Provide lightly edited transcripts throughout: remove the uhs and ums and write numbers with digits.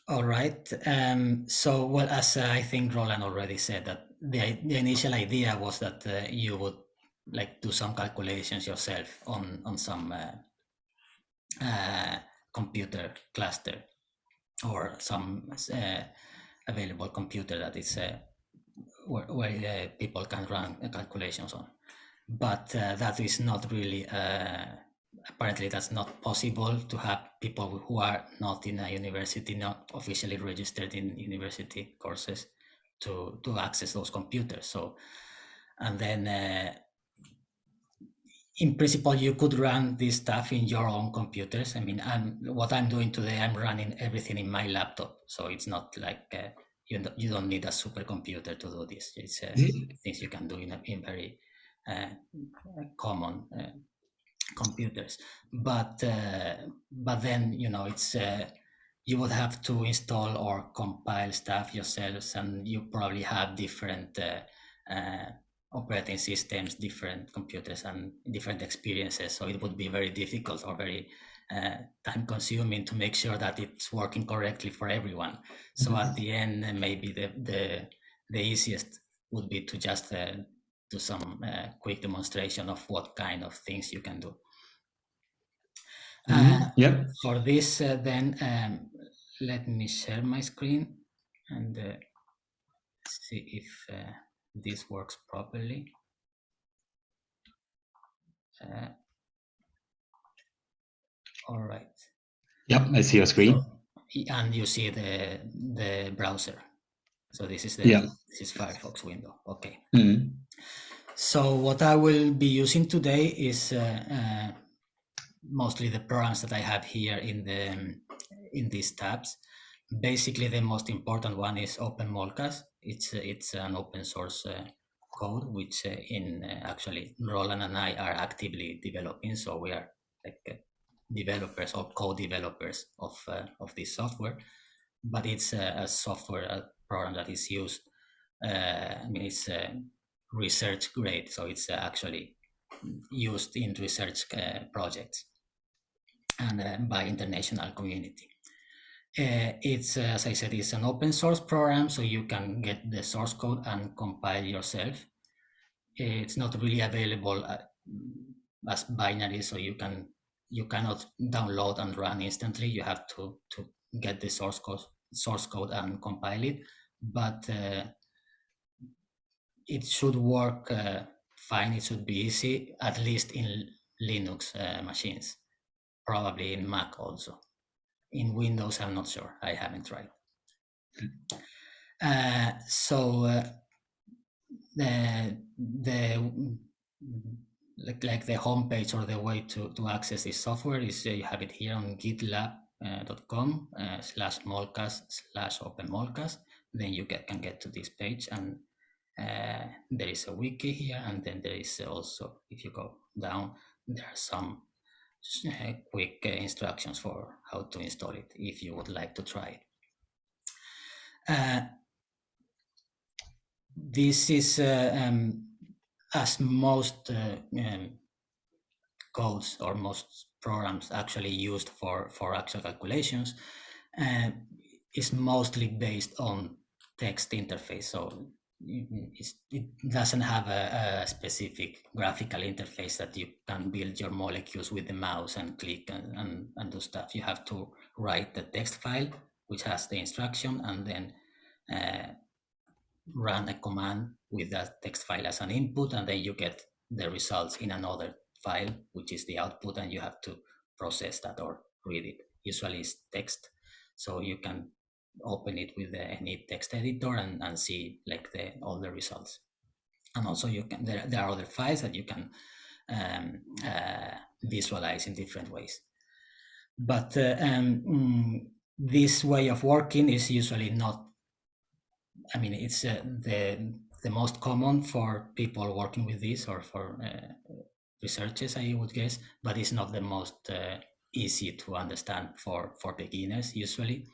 All right. So, well, as I think Roland already said, that the initial idea was that you would like do some calculations yourself on some computer cluster or some available computer that is where people can run calculations on. But that is not really apparently that's not possible to have people who are not in a university, not officially registered in university courses, to access those computers. So, and then in principle you could run this stuff in your own computers. I mean, what I'm doing today, I'm running everything in my laptop, so it's not like you don't need a supercomputer to do this. It's things you can do in very common computers, but then it's you would have to install or compile stuff yourselves, and you probably have different operating systems, different computers, and different experiences. So it would be very difficult or very time consuming to make sure that it's working correctly for everyone. So at the end, maybe the easiest would be to just do some quick demonstration of what kind of things you can do. Yeah. For this, then let me share my screen and see if this works properly. All right. Yep, I see your screen. And you see the browser. So this is this is Firefox window. Okay. So what I will be using today is mostly the programs that I have here in these tabs. Basically, the most important one is OpenMolcas. It's an open source code which actually Roland and I are actively developing. So we are like developers or co-developers of this software. But it's a software program that is used. I mean, it's research grade, so it's actually used in research projects and by international community. It's as I said, it's an open source program, so you can get the source code and compile yourself. It's not really available as binary, so you cannot download and run instantly. You have to get the source code and compile it, but it should work fine. It should be easy, at least in Linux machines, probably in Mac also. In Windows, I'm not sure. I haven't tried. Like the homepage or the way to access this software is you have it here on gitlab.com/molcas/openmolcas. Then you can get to this page, and there is a wiki here, and then there is also, if you go down, there are some quick instructions for how to install it if you would like to try it. This is as most codes or most programs actually used for actual calculations is mostly based on text interface. So it doesn't have a specific graphical interface that you can build your molecules with the mouse and click and do stuff. You have to write the text file, which has the instruction, and then run a command with that text file as an input, and then you get the results in another file, which is the output, and you have to process that or read it. Usually it's text, so you can open it with any text editor and see like all the results. And also you can there are other files that you can visualize in different ways. But this way of working is usually not, I mean, it's the most common for people working with this or for researchers, I would guess, but it's not the most easy to understand for beginners usually.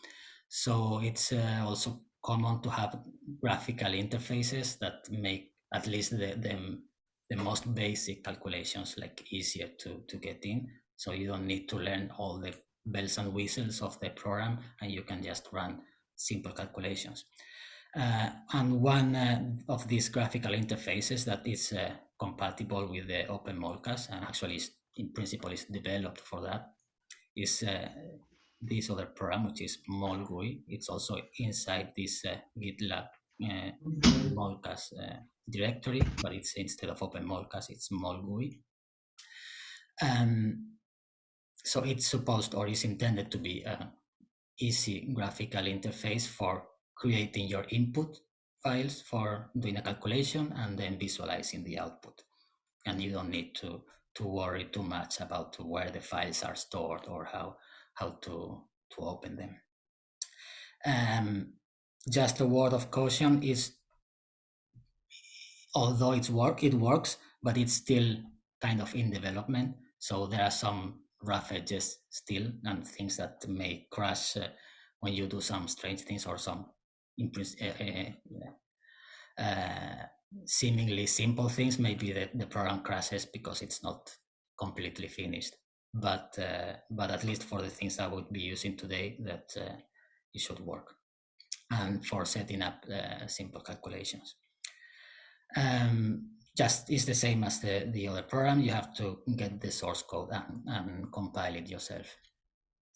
So it's also common to have graphical interfaces that make at least the most basic calculations like easier to get in. So you don't need to learn all the bells and whistles of the program, and you can just run simple calculations. And one of these graphical interfaces that is compatible with the OpenMolcas, and actually in principle is developed for that, is this other program, which is MolGUI. It's also inside this GitLab Molcas directory, but it's instead of OpenMolcas, it's MolGUI. So it's supposed or is intended to be an easy graphical interface for creating your input files for doing a calculation and then visualizing the output. And you don't need to worry too much about where the files are stored or how to open them. Just a word of caution is, although it works, but it's still kind of in development. So there are some rough edges still and things that may crash when you do some strange things or some seemingly simple things. Maybe the program crashes because it's not completely finished. But at least for the things I would be using today, that it should work. And for setting up simple calculations. Just is the same as the other program. You have to get the source code and compile it yourself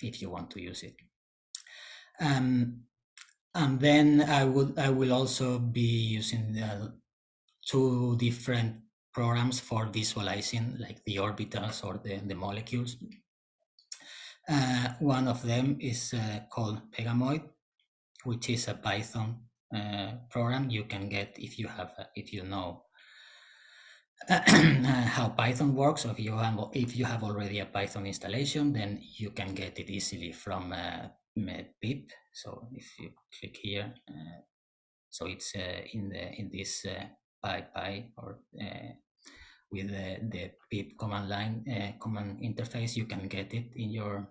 if you want to use it. And then I will also be using two different programs for visualizing, like the orbitals or the molecules. One of them is called Pegamoid, which is a Python program you can get if you know how Python works. Or if you have already a Python installation, then you can get it easily from pip. So if you click here, so it's in this py or with the pip command line command interface, you can get it in your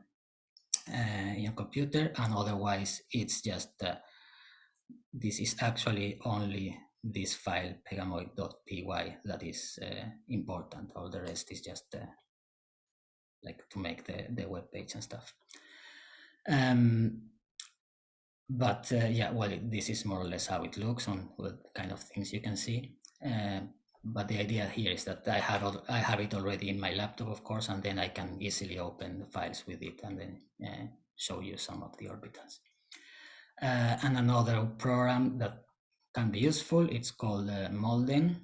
computer. And otherwise, it's just this is actually only this file pegamoid.py that is important. All the rest is just like to make the web page and stuff. But yeah, well, this is more or less how it looks on what kind of things you can see. But the idea here is that I have it already in my laptop, of course, and then I can easily open the files with it and then show you some of the orbitals. And another program that can be useful, it's called Molden.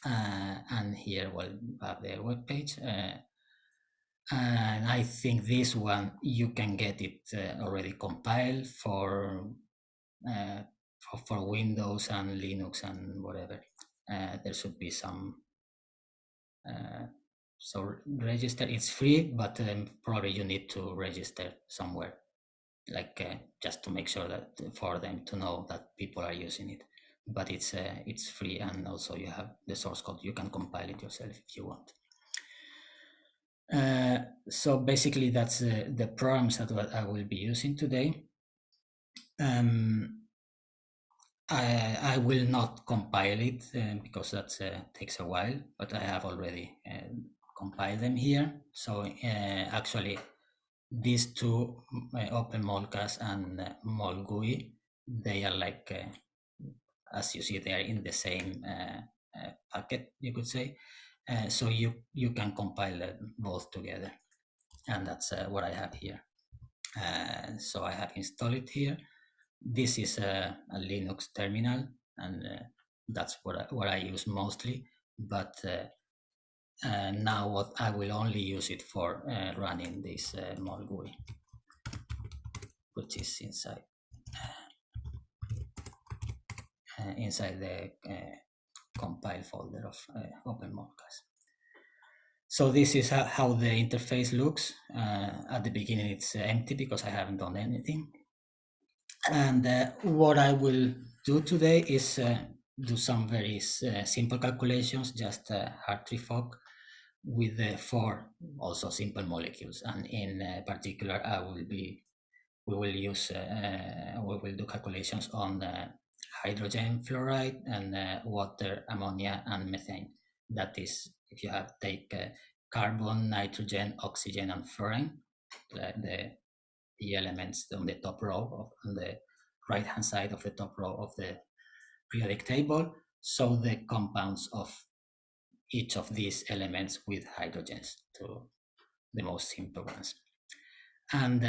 And here we'll have the web page. And I think this one, you can get it already compiled for Windows and Linux and whatever. There should be some. So register, it's free, but probably you need to register somewhere, like just to make sure that for them to know that people are using it. But it's free, and also you have the source code. You can compile it yourself if you want. So basically, that's the programs that I will be using today. I will not compile it because that takes a while, but I have already compiled them here. So actually, these two, OpenMolcas and MolGUI, they are like, as you see, they are in the same packet, you could say. So you can compile both together, and that's what I have here. So I have installed it here. This is a Linux terminal, and that's what I use mostly. But now what I will only use it for running this MolGUI, which is inside the compile folder of OpenMolcas. So this is how the interface looks. At the beginning, it's empty because I haven't done anything. And what I will do today is do some very simple calculations, just Hartree-Fock with the 4 also simple molecules. And in particular, we will do calculations on hydrogen fluoride and water, ammonia, and methane. That is, if you take carbon, nitrogen, oxygen, and fluorine, the elements on the top row, on the right hand side of the top row of the periodic table, so the compounds of each of these elements with hydrogens, to the most simple ones. And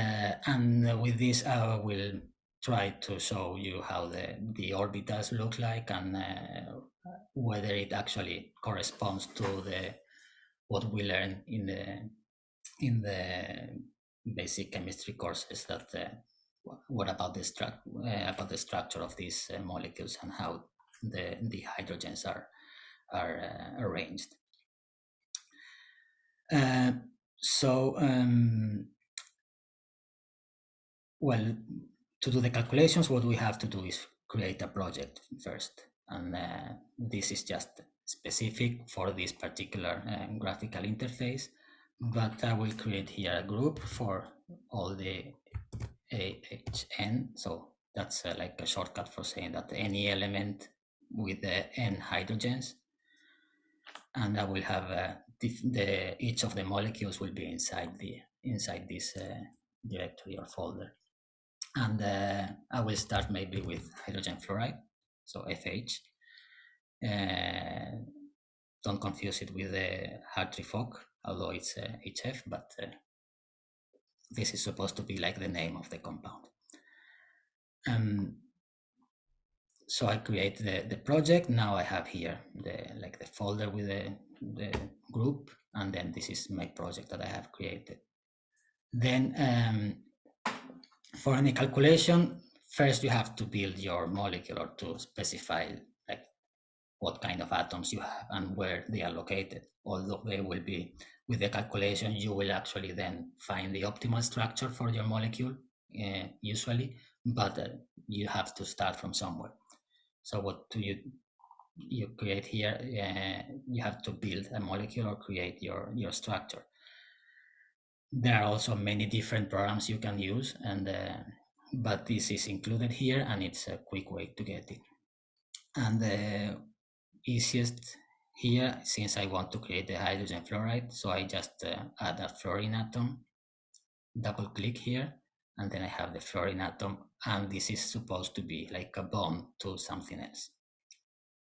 with this, I will try to show you how the orbitals look like, and whether it actually corresponds to what we learn in the basic chemistry courses. That what about the structure of these molecules and how the hydrogens are arranged. Well, to do the calculations, what we have to do is create a project first, and this is just specific for this particular graphical interface. But I will create here a group for all the AHN, so that's like a shortcut for saying that any element with the N hydrogens, and I will have each of the molecules will be inside this directory or folder. And I will start maybe with hydrogen fluoride, so FH. Don't confuse it with the Hartree-Fock, although it's HF, but this is supposed to be like the name of the compound. So I create the project. Now I have here the folder with the group, and then this is my project that I have created. Then for any calculation, first you have to build your molecule, or to specify like what kind of atoms you have and where they are located. Although they will be, with the calculation, you will actually then find the optimal structure for your molecule, usually, but you have to start from somewhere. So what do you create here? You have to build a molecule or create your structure. There are also many different programs you can use, and but this is included here, and it's a quick way to get it. And the easiest here, since I want to create the hydrogen fluoride, so I just add a fluorine atom, double click here, and then I have the fluorine atom, and this is supposed to be like a bond to something else.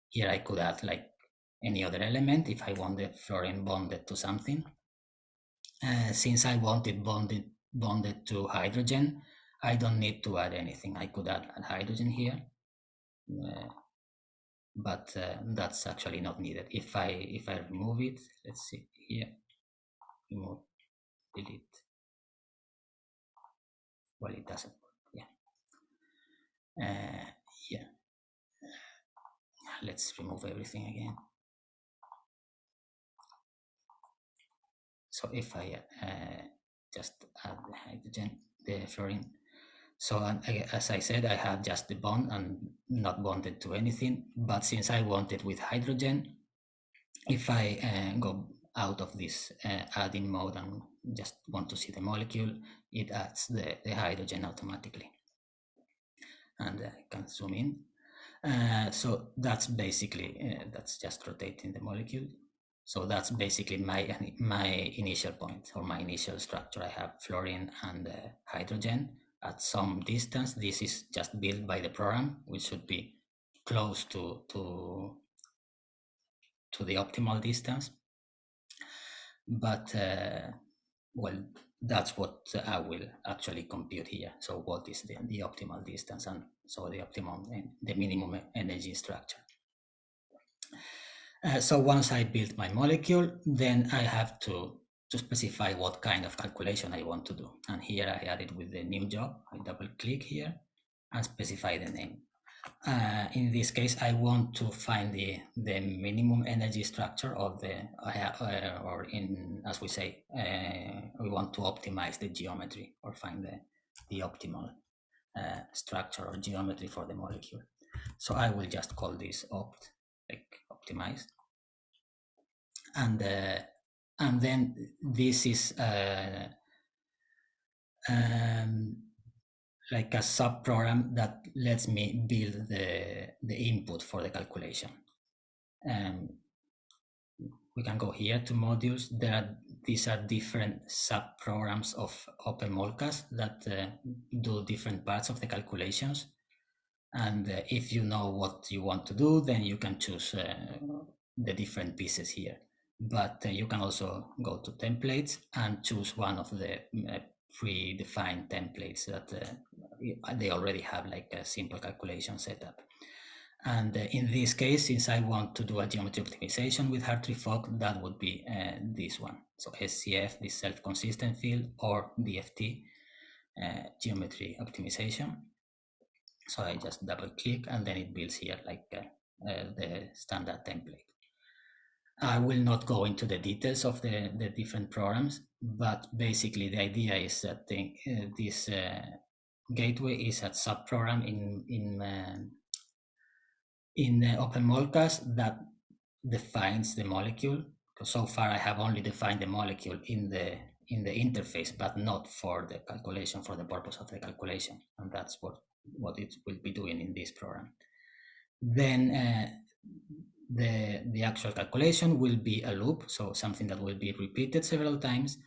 Here I could add like any other element if I want the fluorine bonded to something. Since I want it bonded to hydrogen, I don't need to add anything. I could add hydrogen here, but that's actually not needed. If I remove it, let's see here, remove, delete. Well, it doesn't work. Yeah. Let's remove everything again. So if I just add the hydrogen, the fluorine. So as I said, I have just the bond and not bonded to anything. But since I want it with hydrogen, if I go out of this adding mode and just want to see the molecule, it adds the hydrogen automatically. And I can zoom in. So that's basically, that's just rotating the molecule. So that's basically my initial point, or my initial structure. I have fluorine and hydrogen at some distance. This is just built by the program, which should be close to the optimal distance. But well, that's what I will actually compute here. So what is the optimal distance, and so the minimum energy structure. So once I built my molecule, then I have to specify what kind of calculation I want to do. And here I added with the new job. I double click here and specify the name. In this case, I want to find the minimum energy structure of the, or in, as we say, we want to optimize the geometry, or find the optimal structure or geometry for the molecule. So I will just call this opt, like optimized. And then this is like a sub-program that lets me build the input for the calculation. we can go here to modules. These are different sub-programs of OpenMolcas that do different parts of the calculations. And if you know what you want to do, then you can choose the different pieces here. But you can also go to templates and choose one of the predefined templates that they already have, like a simple calculation setup. And in this case, since I want to do a geometry optimization with Hartree-Fock, that would be this one. So SCF, this self-consistent field, or DFT, geometry optimization. So I just double click and then it builds here like the standard template. I will not go into the details of the different programs, but basically the idea is that this gateway is a subprogram in OpenMolcas that defines the molecule. So far I have only defined the molecule in the interface, but not for the calculation, for the purpose of the calculation. And that's what it will be doing in this program. Then the actual calculation will be a loop, so something that will be repeated several times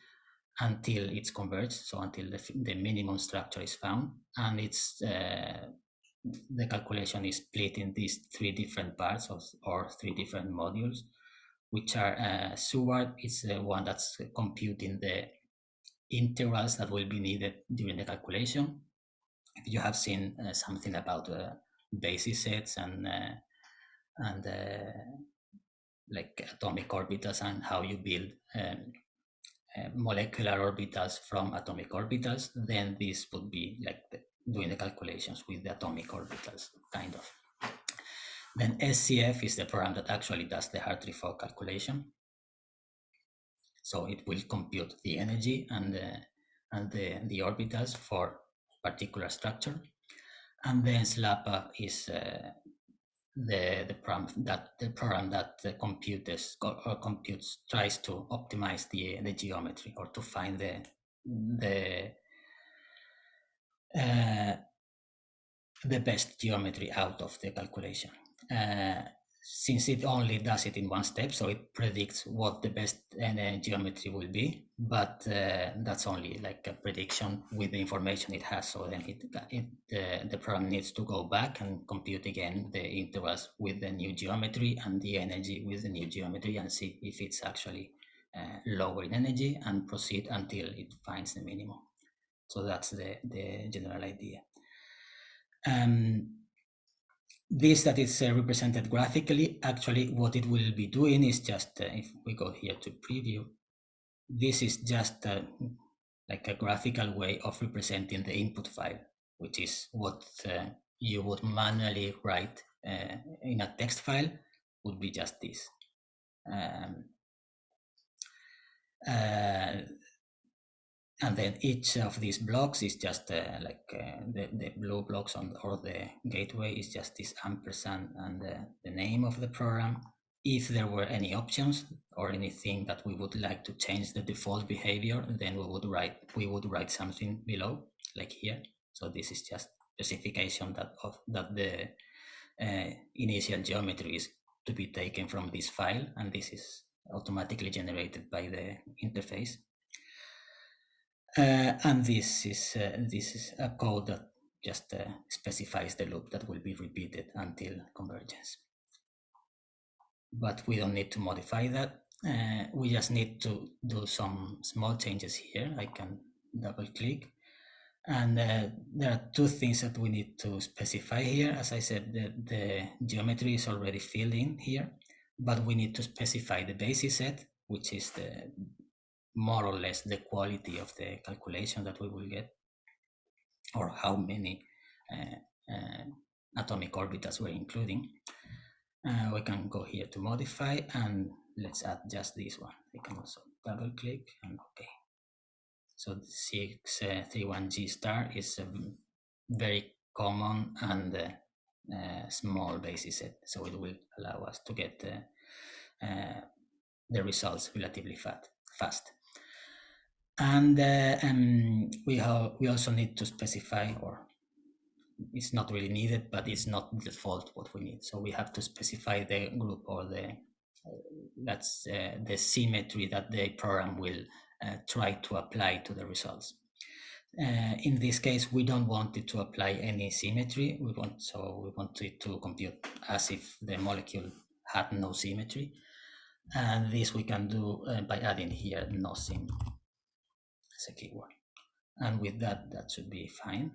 until it's converged, so until the minimum structure is found. And it's the calculation is split in these three different parts or three different modules, which are SUART is the one that's computing the integrals that will be needed during the calculation. If you have seen something about basis sets and like atomic orbitals and how you build molecular orbitals from atomic orbitals, then this would be like doing the calculations with the atomic orbitals, kind of. Then SCF is the program that actually does the Hartree-Fock calculation. So it will compute the energy and the orbitals for particular structure. And then SLAPA is the program that computes tries to optimize the geometry, or to find the best geometry out of the calculation. Since it only does it in one step, so it predicts what the best geometry will be, but that's only like a prediction with the information it has. So then the program needs to go back and compute again the intervals with the new geometry and the energy with the new geometry, and see if it's actually lower in energy, and proceed until it finds the minimum. So that's the general idea. This that is represented graphically, actually what it will be doing is just, if we go here to preview, this is just like a graphical way of representing the input file, which is what you would manually write in a text file, would be just this. And then each of these blocks is just the blue blocks or the gateway is just this ampersand and the name of the program. If there were any options or anything that we would like to change the default behavior, then we would write something below, like here. So this is just specification that the initial geometry is to be taken from this file, and this is automatically generated by the interface. And this is a code that just specifies the loop that will be repeated until convergence. But we don't need to modify that. We just need to do some small changes here. I can double click. And there are two things that we need to specify here. As I said, the geometry is already filled in here, but we need to specify the basis set, which is more or less the quality of the calculation that we will get, or how many atomic orbitals we're including. We can go here to modify, and let's add just this one. I can also double click and okay. So the 631G star is a very common and small basis set, so it will allow us to get the results relatively fast. And we also need to specify, or it's not really needed, but it's not default what we need. So we have to specify the group or the that's the symmetry that the program will try to apply to the results. In this case, we don't want it to apply any symmetry. We want it to compute as if the molecule had no symmetry. And this we can do by adding here nosim as a keyword. And with that should be fine.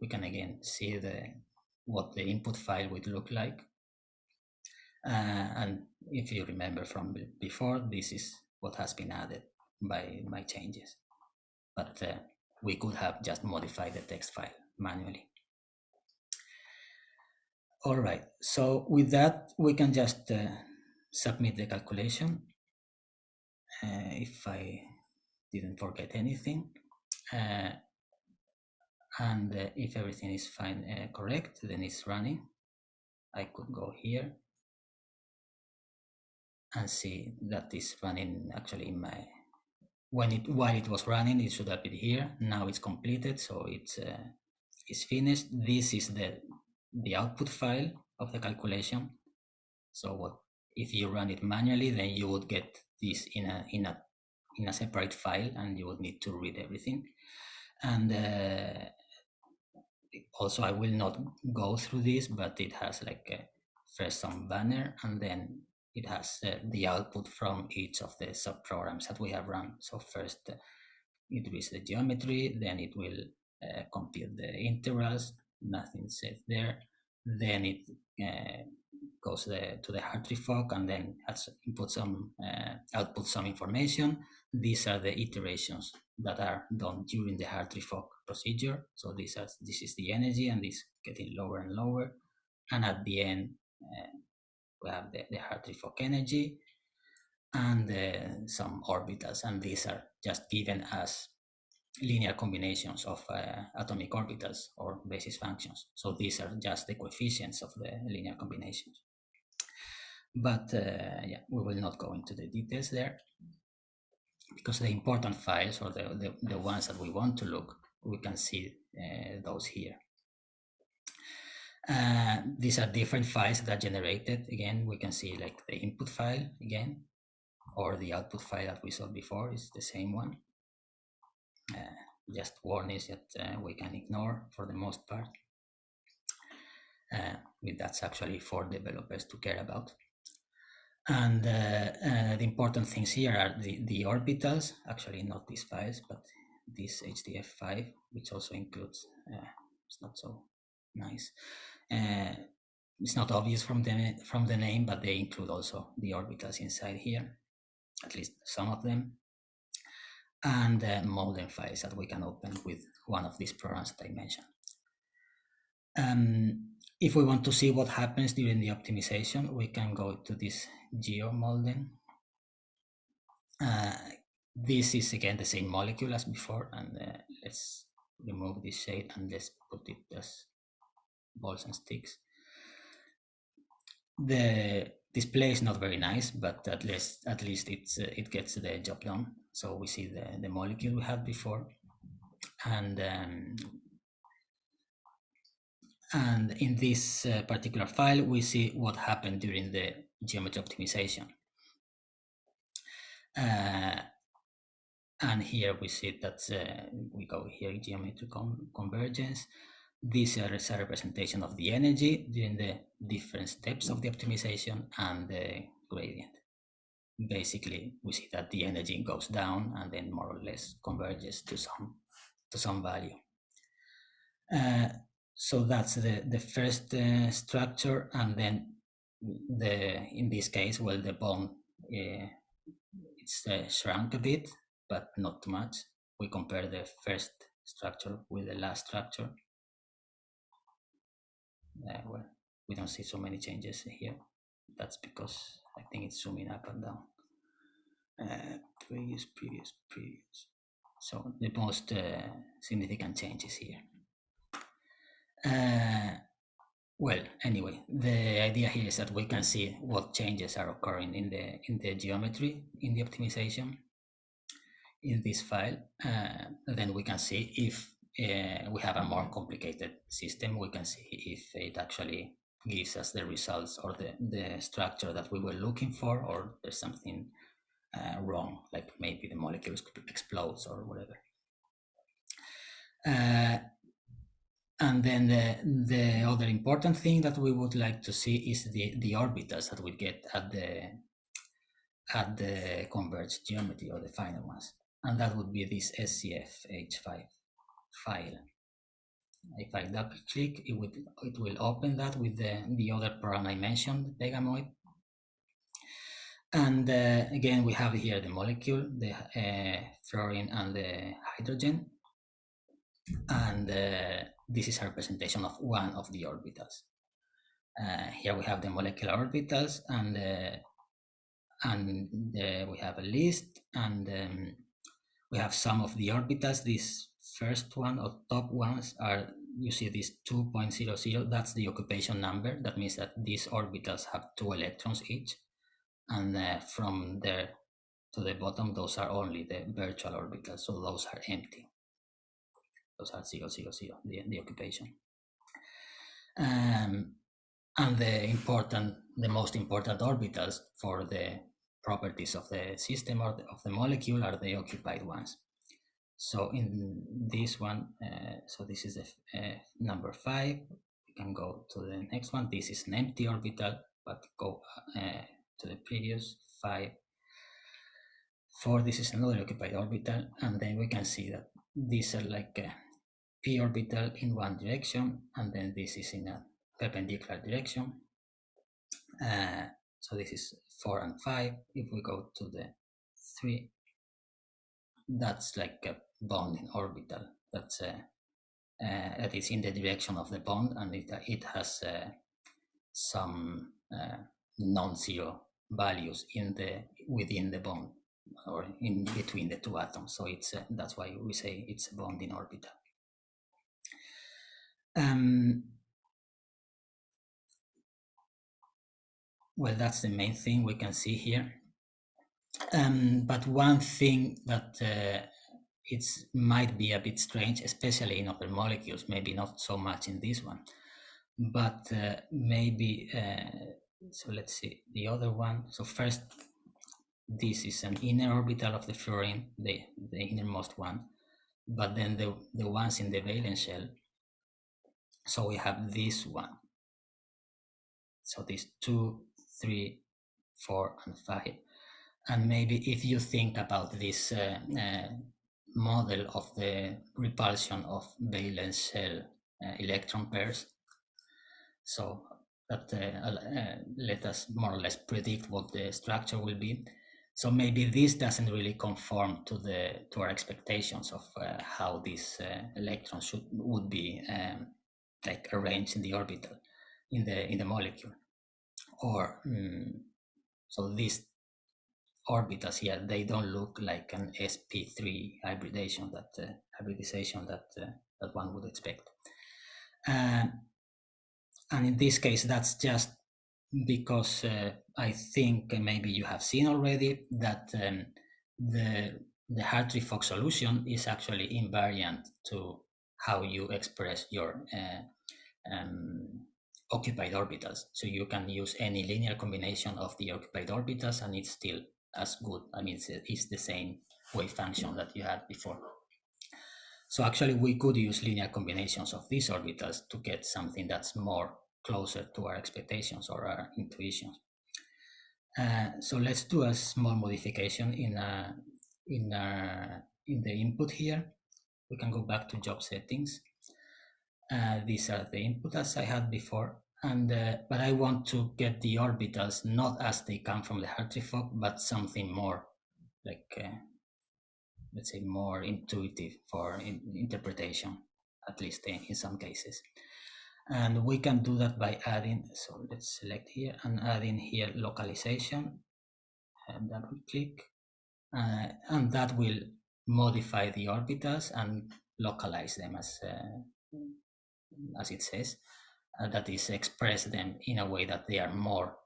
We can again see what the input file would look like. And if you remember from before, this is what has been added by my changes. But we could have just modified the text file manually. All right, so with that, we can just submit the calculation. If I didn't forget anything. And if everything is fine, correct, then it's running. I could go here and see that it's running actually in my, while it was running, it should appear here. Now it's completed, so it's finished. This is the output file of the calculation. So if you run it manually, then you would get this in a separate file, and you would need to read everything. And also, I will not go through this, but it has like first some banner, and then it has the output from each of the subprograms that we have run. So first it reads the geometry, then it will compute the integrals, nothing said there. Then it goes to the Hartree-Fock, and then has output some information. These are the iterations that are done during the Hartree-Fock procedure. So this is the energy, and it's getting lower and lower. And at the end, we have the Hartree-Fock energy and some orbitals, and these are just given as linear combinations of atomic orbitals or basis functions. So these are just the coefficients of the linear combinations. But yeah, we will not go into the details there, because the important files, or the ones that we want to look, we can see those here. These are different files that are generated. Again, we can see like the input file again, or the output file that we saw before is the same one. Just warnings that we can ignore for the most part. That's actually for developers to care about. And the important things here are the orbitals, actually not these files, but this HDF5, which also includes, it's not so nice. It's not obvious from the name, but they include also the orbitals inside here, at least some of them. And model files that we can open with one of these programs that I mentioned. If we want to see what happens during the optimization, we can go to this GeoMolden. This is again the same molecule as before, and let's remove this shade and let's put it as balls and sticks. The display is not very nice, but at least it gets the job done. So we see the molecule we had before, and in this particular file, we see what happened during the geometry optimization. And here we see that we go here, geometry convergence. This is a representation of the energy during the different steps of the optimization and the gradient. Basically, we see that the energy goes down and then more or less converges to some value. So that's the first structure, and then in this case, well, the bond it's shrunk a bit, but not too much. We compare the first structure with the last structure. Well, we don't see so many changes here. That's because I think it's zooming up and down. Previous. So the most significant changes here. Well, anyway, the idea here is that we can see what changes are occurring in the geometry in the optimization in this file. Then we can see if we have a more complicated system. We can see if it actually gives us the results or the structure that we were looking for, or there's something wrong, like maybe the molecule explodes or whatever. And then the other important thing that we would like to see is the orbitals that we get at the converged geometry, or the final ones. And that would be this SCF-H5 file. If I double click, it will open that with the other program I mentioned, Pegamoid. And again, we have here the molecule, the fluorine and the hydrogen. And this is a representation of one of the orbitals. Here we have the molecular orbitals, and we have a list, and we have some of the orbitals. This first one, or top ones, are, you see this 2.00, that's the occupation number. That means that these orbitals have 2 electrons each, and from there to the bottom, those are only the virtual orbitals, so those are empty. Those are 0, 0, 0, the occupation. And the most important orbitals for the properties of the system or of the molecule are the occupied ones. So in this one, so this is the number 5. We can go to the next one. This is an empty orbital, but go to the previous 5. 4, this is another occupied orbital, and then we can see that these are like a p orbital in one direction, and then this is in a perpendicular direction. So this is 4 and 5. If we go to the 3, that's like a bonding orbital. That's that is in the direction of the bond, and it has some non-zero values within the bond, or in between the two atoms. So it's that's why we say it's a bonding orbital. Well, that's the main thing we can see here. But one thing that it might be a bit strange, especially in OpenMolcas, maybe not so much in this one, but maybe, so let's see the other one. So first, this is an inner orbital of the fluorine, the innermost one, but then the ones in the valence shell. So we have this one. So these 2, 3, 4, and 5. And maybe if you think about this model of the repulsion of valence shell electron pairs, so that let us more or less predict what the structure will be. So maybe this doesn't really conform to our expectations of how these electrons would be like arranged in the orbital, in the molecule, or so these orbitals here, they don't look like an sp3 hybridization that one would expect. And in this case, that's just because I think maybe you have seen already that the Hartree-Fock solution is actually invariant to how you express your occupied orbitals. So you can use any linear combination of the occupied orbitals, and it's still as good. I mean, it's the same wave function that you had before. So actually, we could use linear combinations of these orbitals to get something that's more closer to our expectations or our intuitions. So let's do a small modification in the input here. We can go back to job settings. These are the input as I had before, and but I want to get the orbitals not as they come from the Hartree-Fock, but something more like let's say more intuitive for interpretation, at least in some cases. And we can do that by adding, so let's select here and adding here localization, and double click, and that will modify the orbitals and localize them as it says, that is, express them in a way that they are more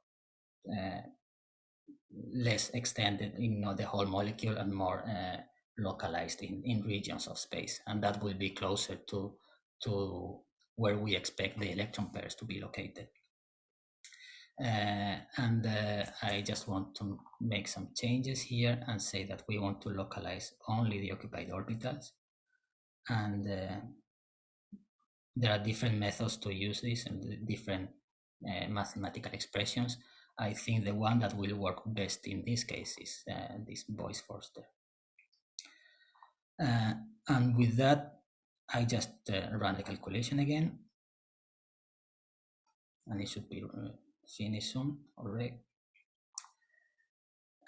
less extended in the whole molecule and more localized in regions of space, and that will be closer to where we expect the electron pairs to be located. And I just want to make some changes here and say that we want to localize only the occupied orbitals. And there are different methods to use this and different mathematical expressions. I think the one that will work best in this case is this voice Forster. And with that, I just run the calculation again, and it should be finished soon already.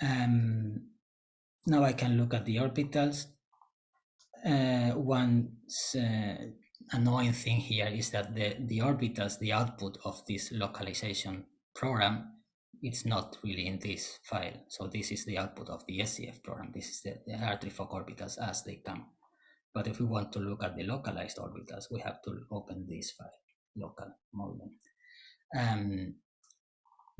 Now I can look at the orbitals. One annoying thing here is that the orbitals, the output of this localization program, it's not really in this file. So this is the output of the SCF program. This is the Hartree-Fock orbitals as they come. But if we want to look at the localized orbitals, we have to open this file, local Molden.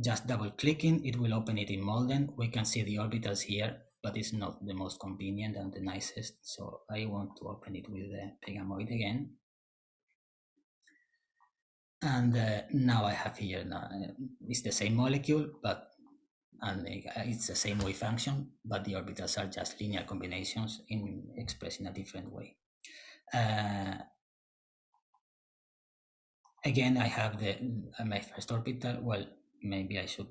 Just double clicking, it will open it in Molden. We can see the orbitals here, but it's not the most convenient and the nicest. So I want to open it with the Pegamoid again. And now I have here, it's the same molecule, but and it's the same wave function, but the orbitals are just linear combinations expressed in a different way. Again, I have my first orbital. Well, maybe I should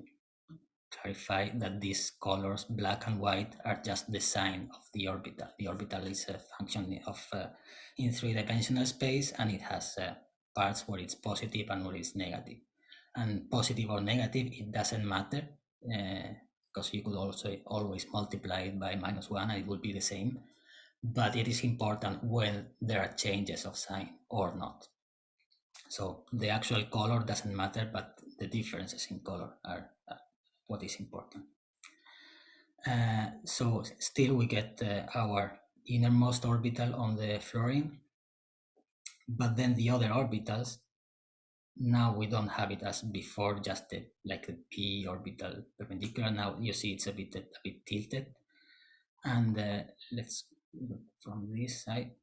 clarify that these colors, black and white, are just the sign of the orbital. The orbital is a function of in three-dimensional space, and it has parts where it's positive and where it's negative. And positive or negative, it doesn't matter, because you could also always multiply it by -1 and it will be the same. But it is important when there are changes of sign or not. So the actual color doesn't matter, but the differences in color are what is important. So still we get our innermost orbital on the fluorine, but then the other orbitals, now we don't have it as before, just like the p orbital perpendicular. Now you see it's a bit tilted. And let's look from this side.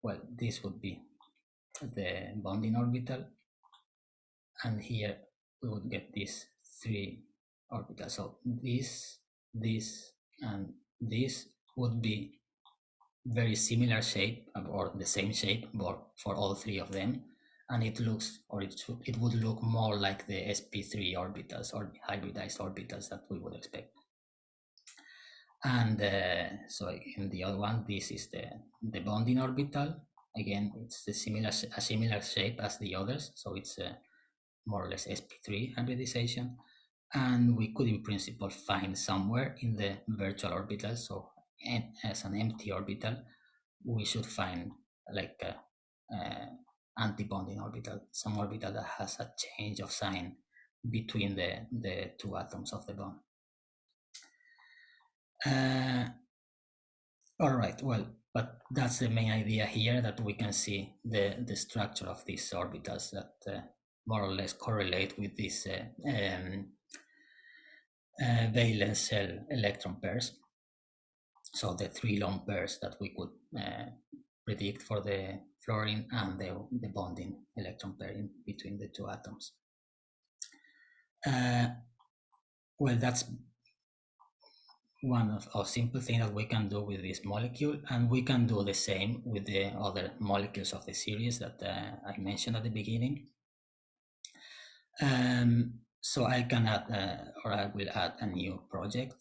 Well, this would be the bonding orbital, and here we would get these three orbitals. So this, and this would be very similar shape or the same shape for all three of them, and it looks, or it would look more like the sp3 orbitals or hybridized orbitals that we would expect. And so in the other one, this is the bonding orbital. Again, it's a similar shape as the others, so it's more or less sp3 hybridization. And we could in principle find somewhere in the virtual orbital, so as an empty orbital, we should find like a anti-bonding orbital, some orbital that has a change of sign between the two atoms of the bond. All right, well, but that's the main idea here, that we can see the structure of these orbitals that more or less correlate with these valence shell electron pairs. So the three lone pairs that we could predict for the fluorine and the bonding electron pair in between the two atoms. Well, that's one of a simple thing that we can do with this molecule, and we can do the same with the other molecules of the series that I mentioned at the beginning. So I can add, or I will add a new project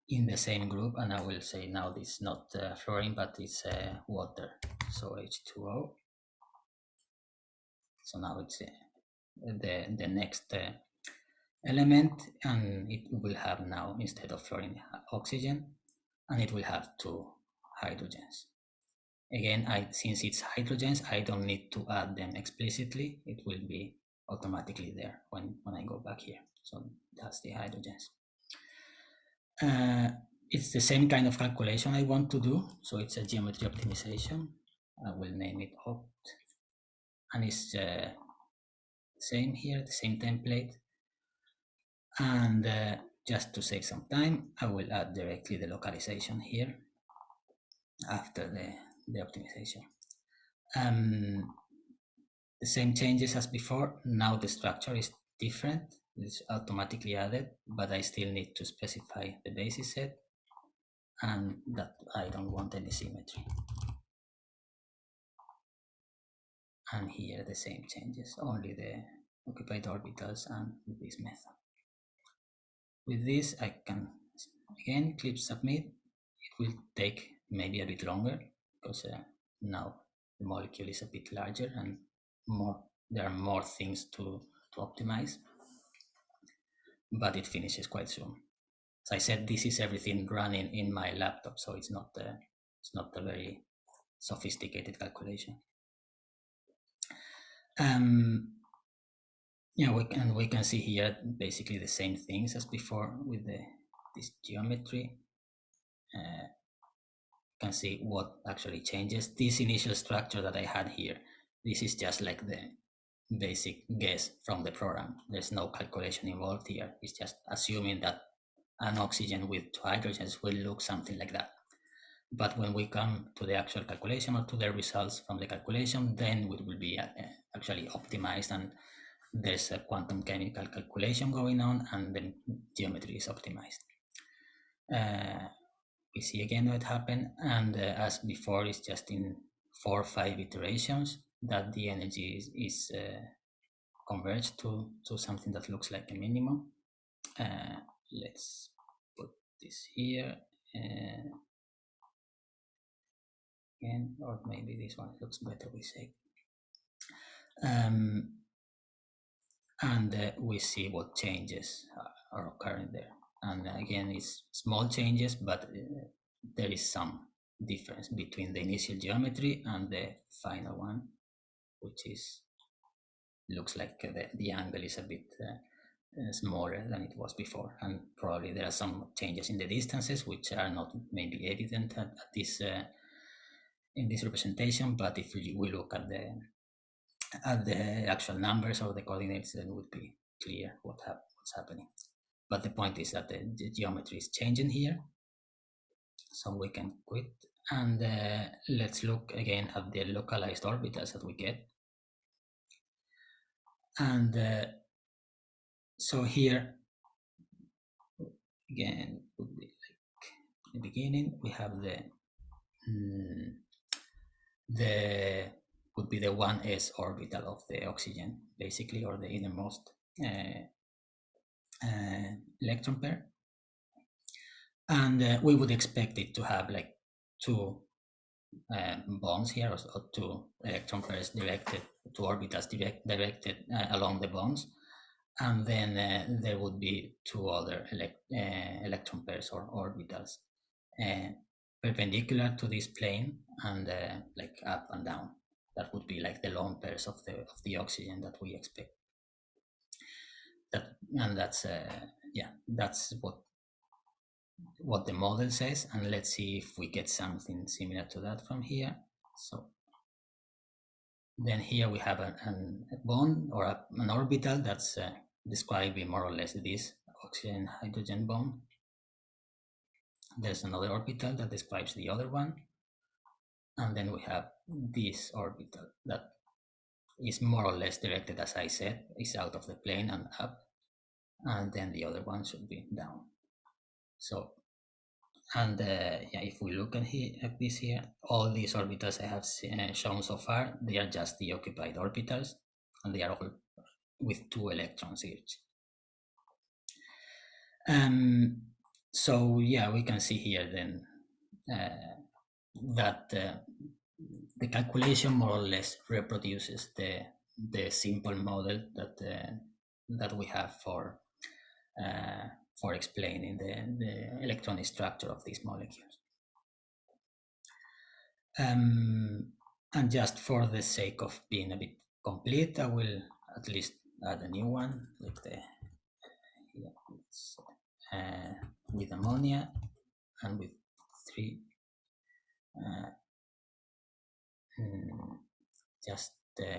in the same group, and I will say now this is not fluorine, but it's water, so H2O. So now it's the next element, and it will have now, instead of fluorine, oxygen, and it will have two hydrogens. Again, since it's hydrogens, I don't need to add them explicitly. It will be automatically there when I go back here. So that's the hydrogens. It's the same kind of calculation I want to do. So it's a geometry optimization. I will name it opt, and it's same here, the same template. And just to save some time, I will add directly the localization here after the optimization. the same changes as before. Now the structure is different. It's automatically added, but I still need to specify the basis set, and that I don't want any symmetry. And here the same changes, only the occupied orbitals and this method. With this, I can again click submit. It will take maybe a bit longer because now the molecule is a bit larger and there are more things to optimize, but it finishes quite soon. As I said, this is everything running in my laptop, so it's not a very sophisticated calculation. Yeah, we can see here basically the same things as before with this geometry. Can see what actually changes. This initial structure that I had here, this is just like the basic guess from the program. There's no calculation involved here. It's just assuming that an oxygen with 2 hydrogens will look something like that. But when we come to the actual calculation or to the results from the calculation, then it will be actually optimized, and there's a quantum chemical calculation going on, and the geometry is optimized. We see again what happened, and as before, it's just in 4 or 5 iterations that the energy is converged to something that looks like a minimum. Let's put this here again, or maybe this one looks better, we say. And we see what changes are occurring there. And again, it's small changes, but there is some difference between the initial geometry and the final one, which is looks like the angle is a bit smaller than it was before, and probably there are some changes in the distances which are not maybe evident at this in this representation. But if we look at the actual numbers or the coordinates, then it would be clear what's happening. But the point is that the geometry is changing here, so we can quit, and let's look again at the localized orbitals that we get. And so here again would be like the beginning. We have the would be the 1s orbital of the oxygen, basically, or the innermost electron pair, and we would expect it to have like 2 bonds here, or 2 electron pairs directed, 2 orbitals directed along the bonds, and then there would be 2 other electron pairs or orbitals perpendicular to this plane and like up and down. That would be like the lone pairs of the oxygen that we expect. And that's that's what the model says. And let's see if we get something similar to that from here. So then here we have a bond or an orbital that's describing more or less this oxygen hydrogen bond. There's another orbital that describes the other one, and then we have this orbital that is more or less directed, as I said, is out of the plane and up, and then the other one should be down. So, and if we look at this here, all these orbitals I have shown so far, they are just the occupied orbitals, and they are all with 2 electrons each. So yeah, we can see here then that the calculation more or less reproduces the simple model that we have for explaining the electronic structure of these molecules. And just for the sake of being a bit complete, I will at least add a new one, like with ammonia and with 3 just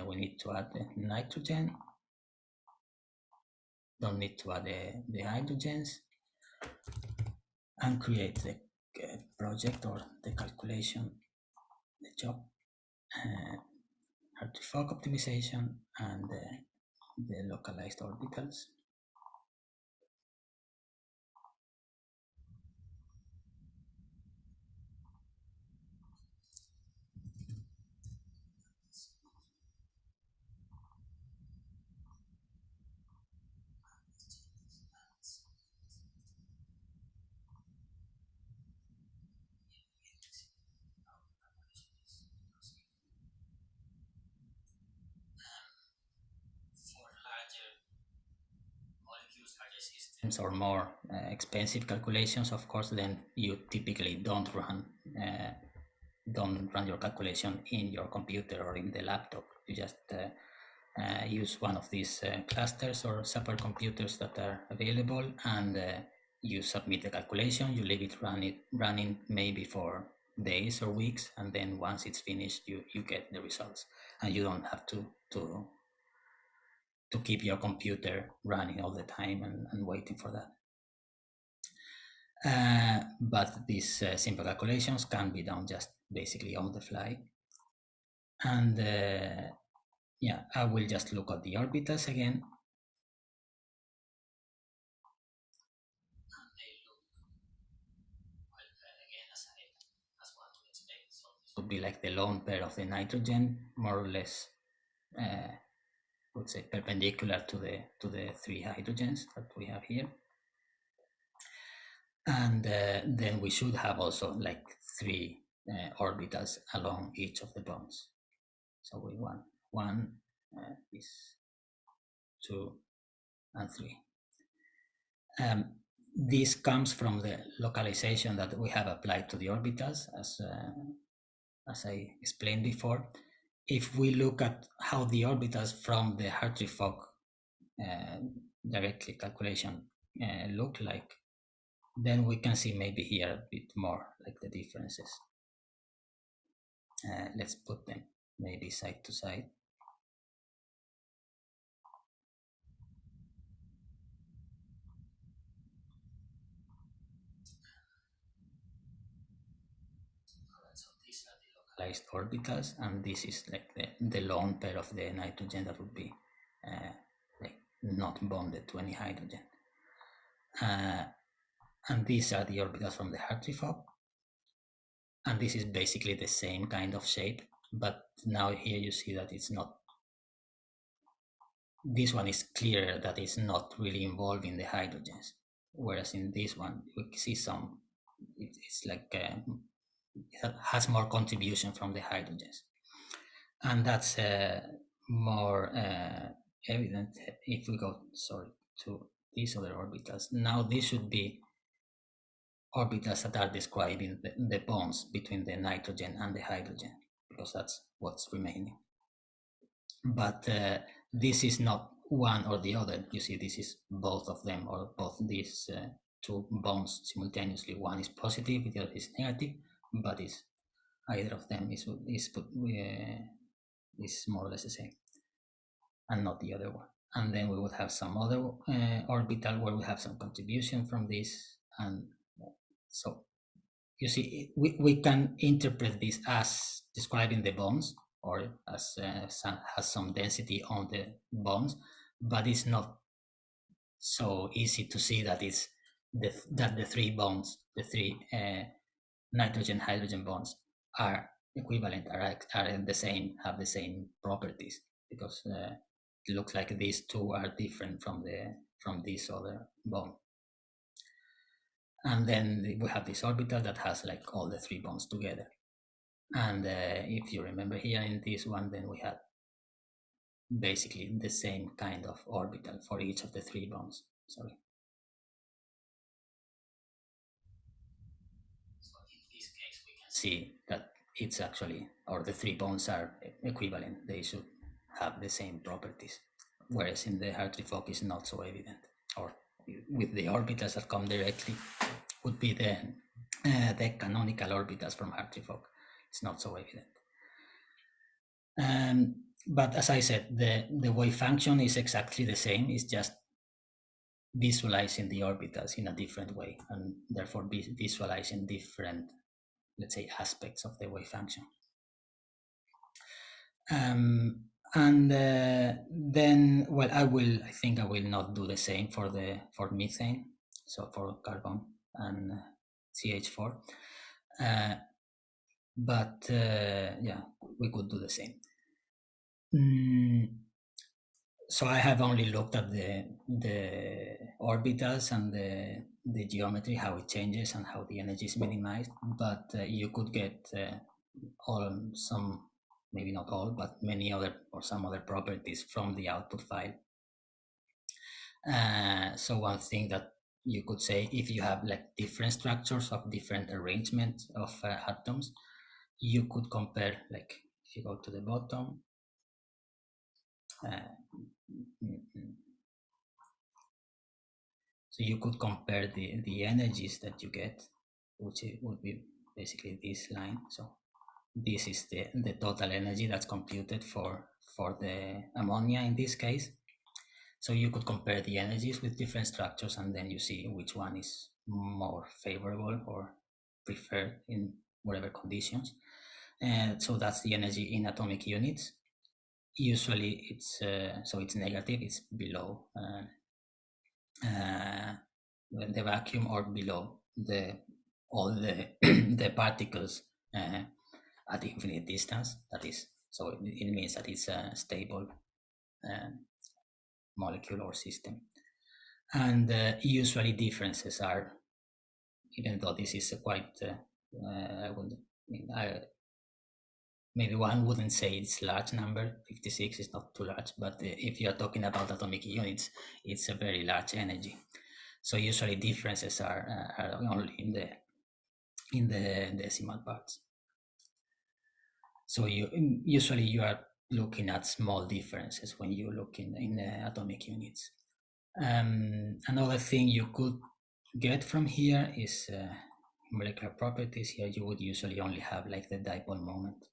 we need to add the nitrogen, don't need to add the hydrogens, and create the project or the calculation, the job. Hartree-Fock optimization and the localized orbitals. Or more expensive calculations, of course, then you typically don't run your calculation in your computer or in the laptop. You just use one of these clusters or supercomputers that are available, and you submit the calculation. You leave it running maybe for days or weeks, and then once it's finished, you get the results, and you don't have to keep your computer running all the time and waiting for that. But these simple calculations can be done just basically on the fly. And yeah, I will just look at the orbitals again. Would be like the lone pair of the nitrogen, more or less, would say perpendicular to the three hydrogens that we have here. And then we should have also like three orbitals along each of the bonds. So we want one, is 2, and 3. This comes from the localization that we have applied to the orbitals, as I explained before. If we look at how the orbitals from the Hartree-Fock directly calculation look like, then we can see maybe here a bit more like the differences. Let's put them maybe side to side. So these are the localized orbitals, and this is like the lone pair of the nitrogen that would be like not bonded to any hydrogen. And these are the orbitals from the Hartree-Fock. And this is basically the same kind of shape, but now here you see that it's not. This one is clearer that it's not really involving the hydrogens, whereas in this one we see some. It's like it has more contribution from the hydrogens, and that's more evident if we go to these other orbitals. Now this should be orbitals that are describing the bonds between the nitrogen and the hydrogen, because that's what's remaining. But this is not one or the other. You see, this is both of them, or both these two bonds simultaneously. One is positive, the other is negative, but either of them is more or less the same, and not the other one. And then we would have some other orbital where we have some contribution from this, and so you see, we can interpret this as describing the bonds, or as has some density on the bonds, but it's not so easy to see that it's that the three bonds, the three nitrogen-hydrogen bonds are equivalent, are the same, have the same properties, because it looks like these two are different from this other bond. And then we have this orbital that has like all the three bonds together. And if you remember here in this one, then we have basically the same kind of orbital for each of the three bonds. Sorry. So in this case, we can see that it's actually, or the three bonds are equivalent. They should have the same properties. Whereas in the Hartree-Fock is not so evident, or with the orbitals that come directly would be the canonical orbitals from Hartree-Fock. It's not so evident. But as I said, the wave function is exactly the same. It's just visualizing the orbitals in a different way, and therefore visualizing different, let's say, aspects of the wave function. And then, well, I think I will not do the same for methane, so for carbon and CH4. But yeah, we could do the same. So I have only looked at the orbitals and the geometry, how it changes and how the energy is minimized. But you could get some, maybe not all, but many other or some other properties from the output file. So one thing that you could say, if you have like different structures of different arrangement of atoms, you could compare, like if you go to the bottom, so you could compare the energies that you get, which would be basically this line. So this is the total energy that's computed for the ammonia in this case. So you could compare the energies with different structures, and then you see which one is more favorable or preferred in whatever conditions. And so that's the energy in atomic units. Usually it's so it's negative, it's below the vacuum or below all the the particles at infinite distance. That is, so it means that it's a stable molecule or system. And usually differences are, even though this is quite maybe one wouldn't say it's large number, 56 is not too large, but if you're talking about atomic units, it's a very large energy. So usually differences are only in the decimal parts. So usually you are looking at small differences when you look in atomic units. Another thing you could get from here is molecular properties. Here you would usually only have like the dipole moment.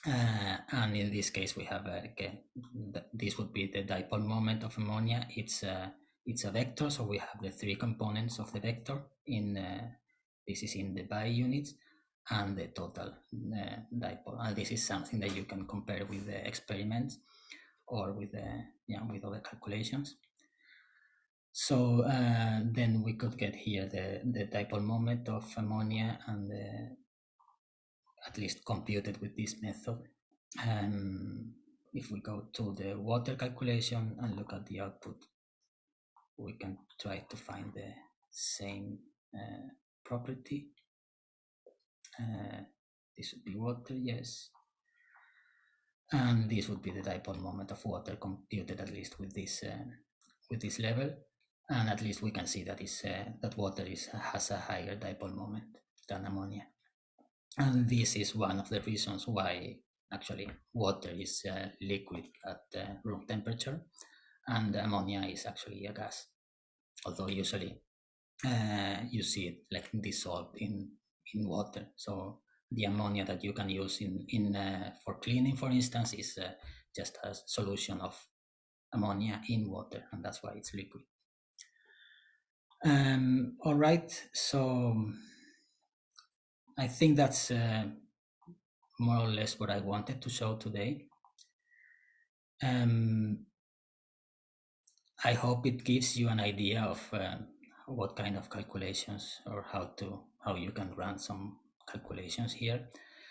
And in this case, we have this would be the dipole moment of ammonia. It's a vector, so we have the three components of the vector. This is in the bi units and the total dipole. And this is something that you can compare with the experiments or with other calculations. So then we could get here the dipole moment of ammonia, and at least computed with this method. If we go to the water calculation and look at the output, we can try to find the same property. This would be water, yes. And this would be the dipole moment of water computed at least with this level. And at least we can see that that water has a higher dipole moment than ammonia. And this is one of the reasons why actually water is liquid at room temperature, and ammonia is actually a gas. Although usually you see it like dissolved in water. So the ammonia that you can use for cleaning, for instance, is just a solution of ammonia in water, and that's why it's liquid. All right, so I think that's more or less what I wanted to show today. I hope it gives you an idea of what kind of calculations or how you can run some calculations here.